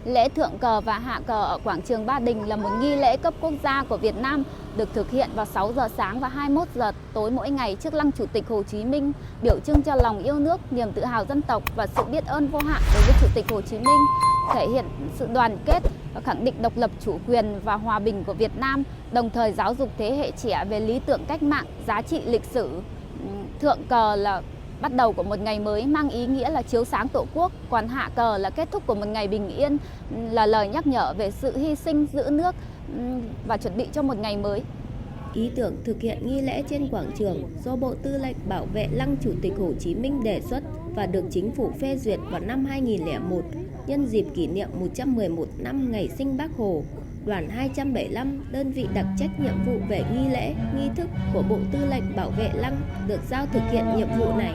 Lễ thượng cờ và hạ cờ ở quảng trường Ba Đình là một nghi lễ cấp quốc gia của Việt Nam, được thực hiện vào 6 giờ sáng và 21 giờ tối mỗi ngày trước lăng Chủ tịch Hồ Chí Minh, biểu trưng cho lòng yêu nước, niềm tự hào dân tộc và sự biết ơn vô hạn đối với Chủ tịch Hồ Chí Minh, thể hiện sự đoàn kết và khẳng định độc lập chủ quyền và hòa bình của Việt Nam, đồng thời giáo dục thế hệ trẻ về lý tưởng cách mạng, giá trị lịch sử. Thượng cờ là bắt đầu của một ngày mới mang ý nghĩa là chiếu sáng Tổ quốc, còn hạ cờ là kết thúc của một ngày bình yên, là lời nhắc nhở về sự hy sinh giữ nước và chuẩn bị cho một ngày mới. Ý tưởng thực hiện nghi lễ trên quảng trường do Bộ Tư lệnh Bảo vệ Lăng Chủ tịch Hồ Chí Minh đề xuất và được Chính phủ phê duyệt vào năm 2001 nhân dịp kỷ niệm 111 năm ngày sinh Bác Hồ. Đoàn 275, đơn vị đặc trách nhiệm vụ về nghi lễ, nghi thức của Bộ Tư lệnh Bảo vệ Lăng được giao thực hiện nhiệm vụ này.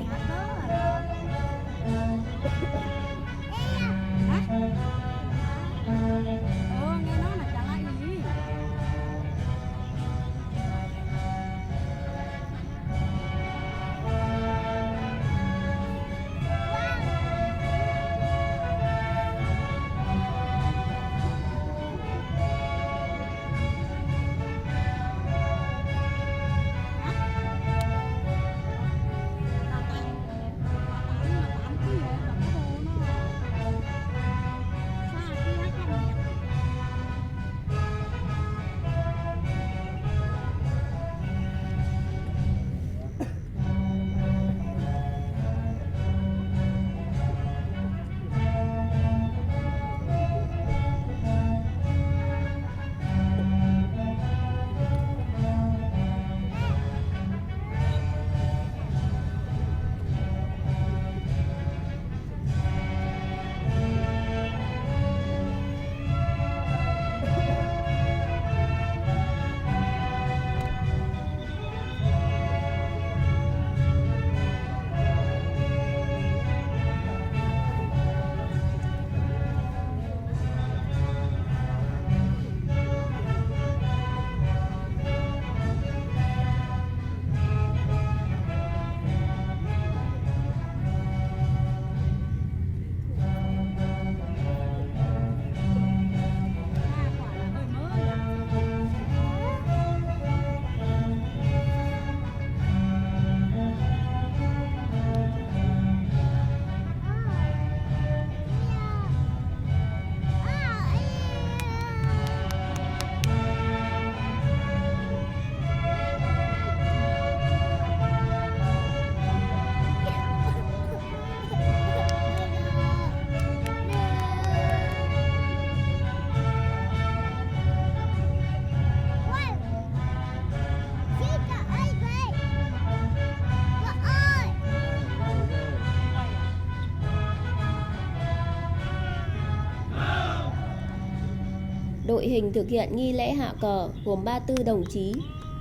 Đội hình thực hiện nghi lễ hạ cờ gồm 34 đồng chí,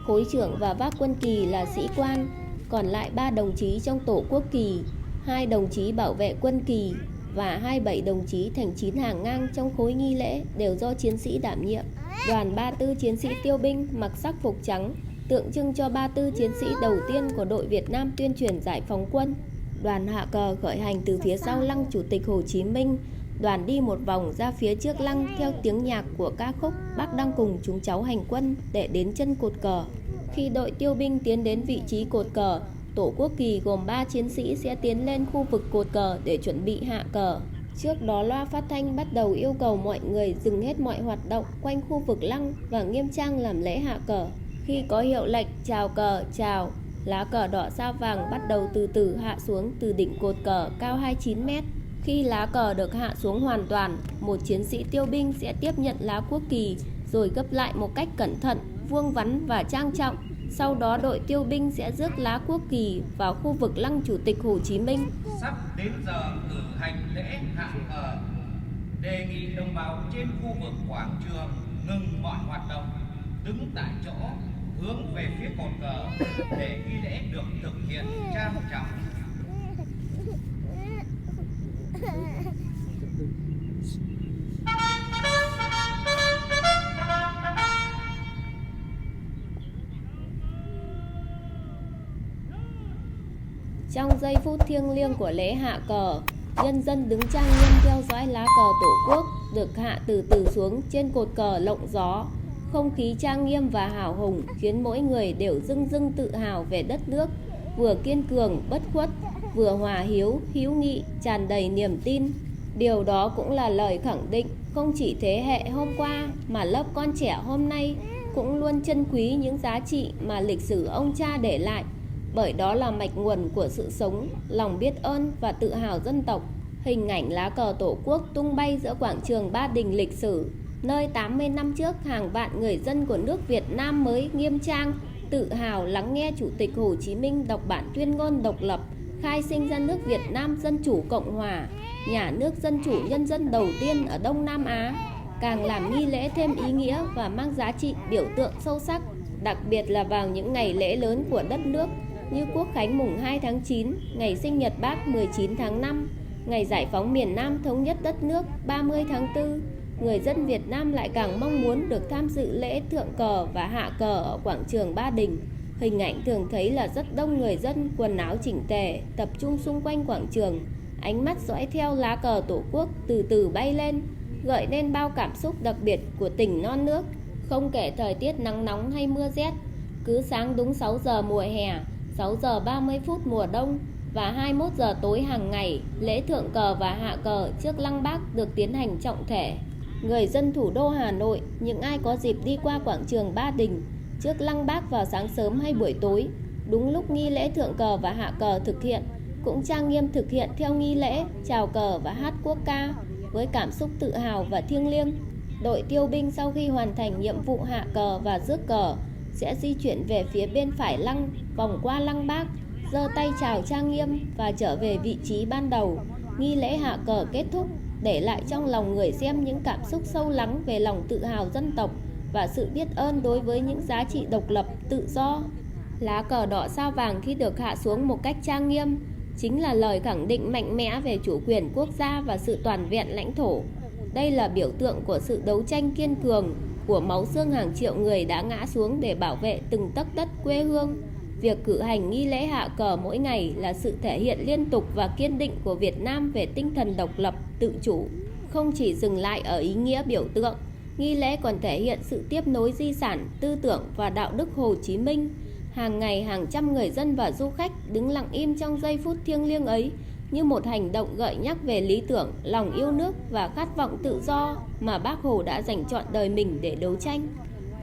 khối trưởng và vác quân kỳ là sĩ quan, còn lại 3 đồng chí trong tổ quốc kỳ, 2 đồng chí bảo vệ quân kỳ và 27 đồng chí thành 9 hàng ngang trong khối nghi lễ đều do chiến sĩ đảm nhiệm. Đoàn 34 chiến sĩ tiêu binh mặc sắc phục trắng, tượng trưng cho 34 chiến sĩ đầu tiên của đội Việt Nam tuyên truyền giải phóng quân. Đoàn hạ cờ khởi hành từ phía sau lăng Chủ tịch Hồ Chí Minh. Đoàn đi một vòng ra phía trước lăng theo tiếng nhạc của ca khúc Bác đang cùng chúng cháu hành quân để đến chân cột cờ. Khi đội tiêu binh tiến đến vị trí cột cờ, tổ quốc kỳ gồm 3 chiến sĩ sẽ tiến lên khu vực cột cờ để chuẩn bị hạ cờ. Trước đó loa phát thanh bắt đầu yêu cầu mọi người dừng hết mọi hoạt động quanh khu vực lăng và nghiêm trang làm lễ hạ cờ. Khi có hiệu lệnh chào cờ, chào, lá cờ đỏ sao vàng bắt đầu từ từ hạ xuống từ đỉnh cột cờ cao 29 mét. Khi lá cờ được hạ xuống hoàn toàn, một chiến sĩ tiêu binh sẽ tiếp nhận lá quốc kỳ rồi gấp lại một cách cẩn thận, vuông vắn và trang trọng. Sau đó đội tiêu binh sẽ rước lá quốc kỳ vào khu vực lăng Chủ tịch Hồ Chí Minh. Sắp đến giờ cử hành lễ hạ cờ. Đề nghị đồng bào trên khu vực quảng trường ngừng mọi hoạt động, đứng tại chỗ, hướng về phía cột cờ để nghi lễ được thực hiện trang trọng. Trong giây phút thiêng liêng của lễ hạ cờ, nhân dân đứng trang nghiêm theo dõi lá cờ Tổ quốc. được hạ từ từ xuống trên cột cờ lộng gió. Không khí trang nghiêm và hào hùng khiến mỗi người đều dưng dưng tự hào về đất nước, vừa kiên cường, bất khuất, vừa hòa hiếu, hữu nghị, tràn đầy niềm tin. Điều đó cũng là lời khẳng định không chỉ thế hệ hôm qua mà lớp con trẻ hôm nay cũng luôn trân quý những giá trị mà lịch sử ông cha để lại, bởi đó là mạch nguồn của sự sống, lòng biết ơn và tự hào dân tộc. Hình ảnh lá cờ Tổ quốc tung bay giữa quảng trường Ba Đình lịch sử, nơi 80 năm trước hàng vạn người dân của nước Việt Nam mới nghiêm trang, tự hào lắng nghe Chủ tịch Hồ Chí Minh đọc bản tuyên ngôn độc lập, khai sinh ra nước Việt Nam Dân Chủ Cộng Hòa, nhà nước dân chủ nhân dân đầu tiên ở Đông Nam Á, càng làm nghi lễ thêm ý nghĩa và mang giá trị biểu tượng sâu sắc, đặc biệt là vào những ngày lễ lớn của đất nước như Quốc khánh mùng 2 tháng 9, ngày sinh nhật Bác 19 tháng 5, ngày giải phóng miền Nam thống nhất đất nước 30 tháng 4. Người dân Việt Nam lại càng mong muốn được tham dự lễ thượng cờ và hạ cờ ở quảng trường Ba Đình. Hình ảnh thường thấy là rất đông người dân quần áo chỉnh tề tập trung xung quanh quảng trường, ánh mắt dõi theo lá cờ Tổ quốc từ từ bay lên, gợi nên bao cảm xúc đặc biệt của tỉnh non nước. Không kể thời tiết nắng nóng hay mưa rét, cứ sáng đúng 6 giờ mùa hè, 6 giờ 30 phút mùa đông và 21 giờ tối hàng ngày, lễ thượng cờ và hạ cờ trước Lăng Bác được tiến hành trọng thể. Người dân thủ đô Hà Nội, những ai có dịp đi qua quảng trường Ba Đình trước Lăng Bác vào sáng sớm hay buổi tối, đúng lúc nghi lễ thượng cờ và hạ cờ thực hiện, cũng trang nghiêm thực hiện theo nghi lễ chào cờ và hát quốc ca với cảm xúc tự hào và thiêng liêng. Đội tiêu binh sau khi hoàn thành nhiệm vụ hạ cờ và rước cờ sẽ di chuyển về phía bên phải lăng, vòng qua Lăng Bác, giơ tay chào trang nghiêm và trở về vị trí ban đầu. Nghi lễ hạ cờ kết thúc, để lại trong lòng người xem những cảm xúc sâu lắng về lòng tự hào dân tộc và sự biết ơn đối với những giá trị độc lập, tự do. Lá cờ đỏ sao vàng khi được hạ xuống một cách trang nghiêm chính là lời khẳng định mạnh mẽ về chủ quyền quốc gia và sự toàn vẹn lãnh thổ. Đây là biểu tượng của sự đấu tranh kiên cường, của máu xương hàng triệu người đã ngã xuống để bảo vệ từng tấc đất quê hương. Việc cử hành nghi lễ hạ cờ mỗi ngày là sự thể hiện liên tục và kiên định của Việt Nam về tinh thần độc lập, tự chủ. Không chỉ dừng lại ở ý nghĩa biểu tượng, nghi lễ còn thể hiện sự tiếp nối di sản, tư tưởng và đạo đức Hồ Chí Minh. Hàng ngày hàng trăm người dân và du khách đứng lặng im trong giây phút thiêng liêng ấy, như một hành động gợi nhắc về lý tưởng, lòng yêu nước và khát vọng tự do mà Bác Hồ đã dành trọn đời mình để đấu tranh.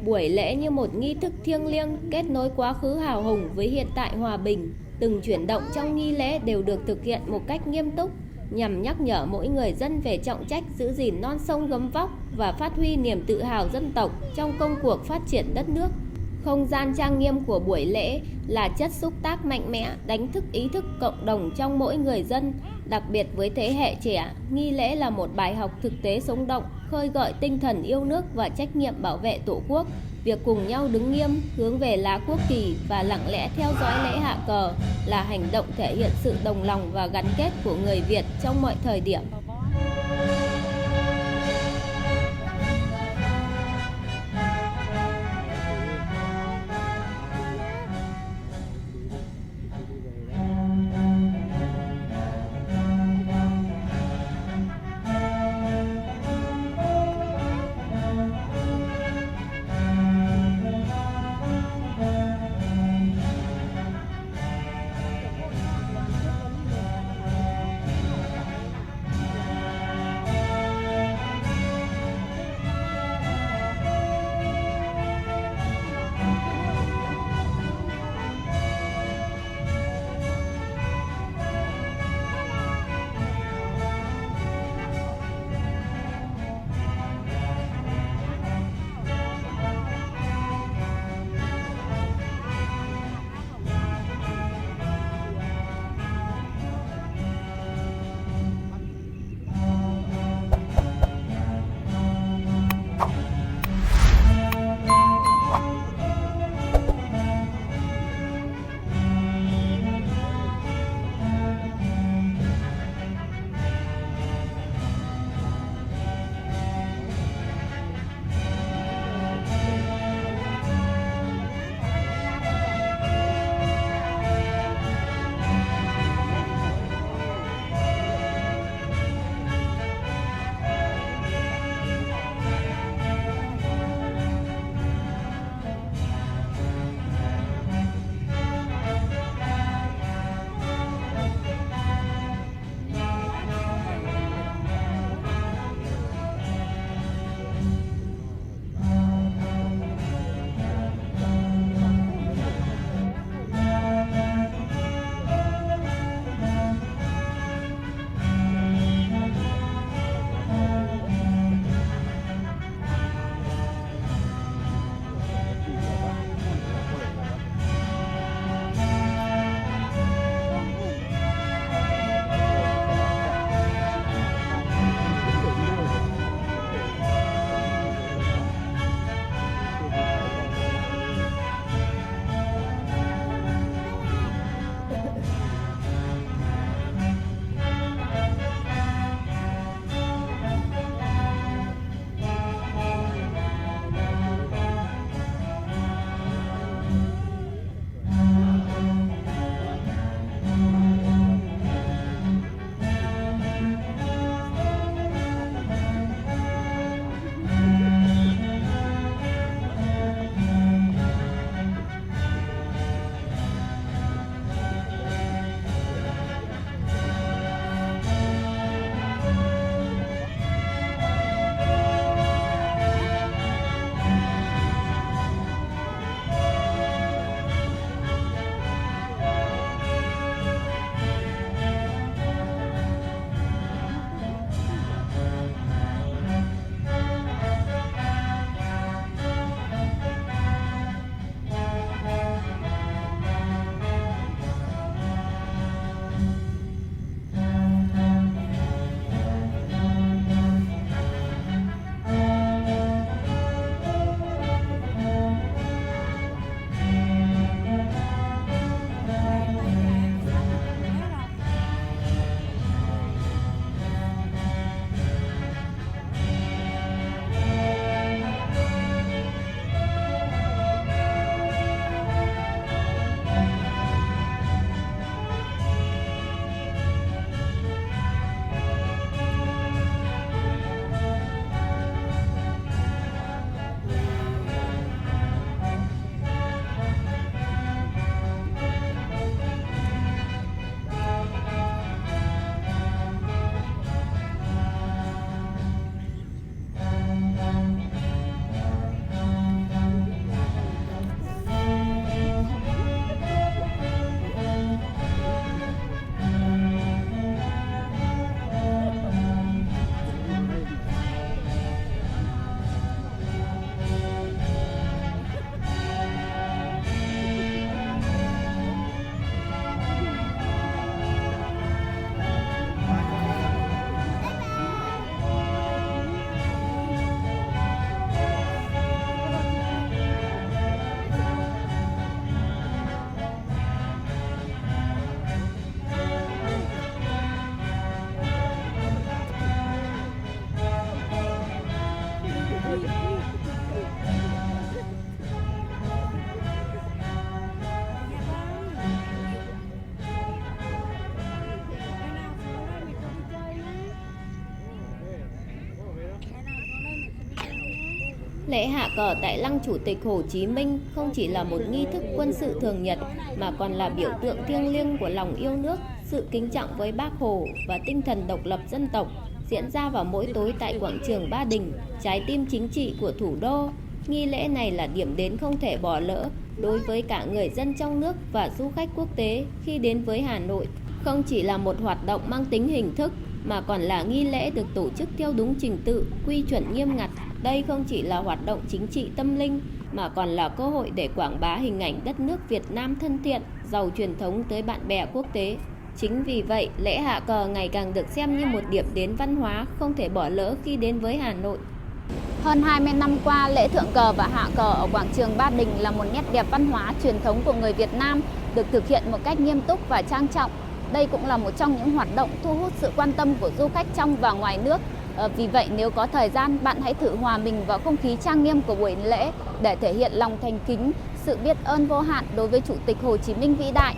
Buổi lễ như một nghi thức thiêng liêng kết nối quá khứ hào hùng với hiện tại hòa bình. Từng chuyển động trong nghi lễ đều được thực hiện một cách nghiêm túc, nhằm nhắc nhở mỗi người dân về trọng trách giữ gìn non sông gấm vóc và phát huy niềm tự hào dân tộc trong công cuộc phát triển đất nước. Không gian trang nghiêm của buổi lễ là chất xúc tác mạnh mẽ, đánh thức ý thức cộng đồng trong mỗi người dân, đặc biệt với thế hệ trẻ. Nghi lễ là một bài học thực tế sống động, khơi gợi tinh thần yêu nước và trách nhiệm bảo vệ Tổ quốc. Việc cùng nhau đứng nghiêm, hướng về lá quốc kỳ và lặng lẽ theo dõi lễ hạ cờ là hành động thể hiện sự đồng lòng và gắn kết của người Việt trong mọi thời điểm. Lễ hạ cờ tại Lăng Chủ tịch Hồ Chí Minh không chỉ là một nghi thức quân sự thường nhật mà còn là biểu tượng thiêng liêng của lòng yêu nước, sự kính trọng với Bác Hồ và tinh thần độc lập dân tộc, diễn ra vào mỗi tối tại quảng trường Ba Đình, trái tim chính trị của thủ đô. Nghi lễ này là điểm đến không thể bỏ lỡ đối với cả người dân trong nước và du khách quốc tế khi đến với Hà Nội. Không chỉ là một hoạt động mang tính hình thức mà còn là nghi lễ được tổ chức theo đúng trình tự, quy chuẩn nghiêm ngặt. Đây không chỉ là hoạt động chính trị tâm linh mà còn là cơ hội để quảng bá hình ảnh đất nước Việt Nam thân thiện, giàu truyền thống tới bạn bè quốc tế. Chính vì vậy, lễ hạ cờ ngày càng được xem như một điểm đến văn hóa không thể bỏ lỡ khi đến với Hà Nội. Hơn 20 năm qua, lễ thượng cờ và hạ cờ ở quảng trường Ba Đình là một nét đẹp văn hóa truyền thống của người Việt Nam, được thực hiện một cách nghiêm túc và trang trọng. Đây cũng là một trong những hoạt động thu hút sự quan tâm của du khách trong và ngoài nước. Vì vậy, nếu có thời gian, bạn hãy thử hòa mình vào không khí trang nghiêm của buổi lễ để thể hiện lòng thành kính, sự biết ơn vô hạn đối với Chủ tịch Hồ Chí Minh vĩ đại.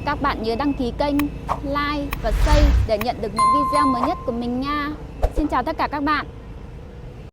Các bạn nhớ đăng ký kênh, like và share để nhận được những video mới nhất của mình nha. Xin chào tất cả các bạn.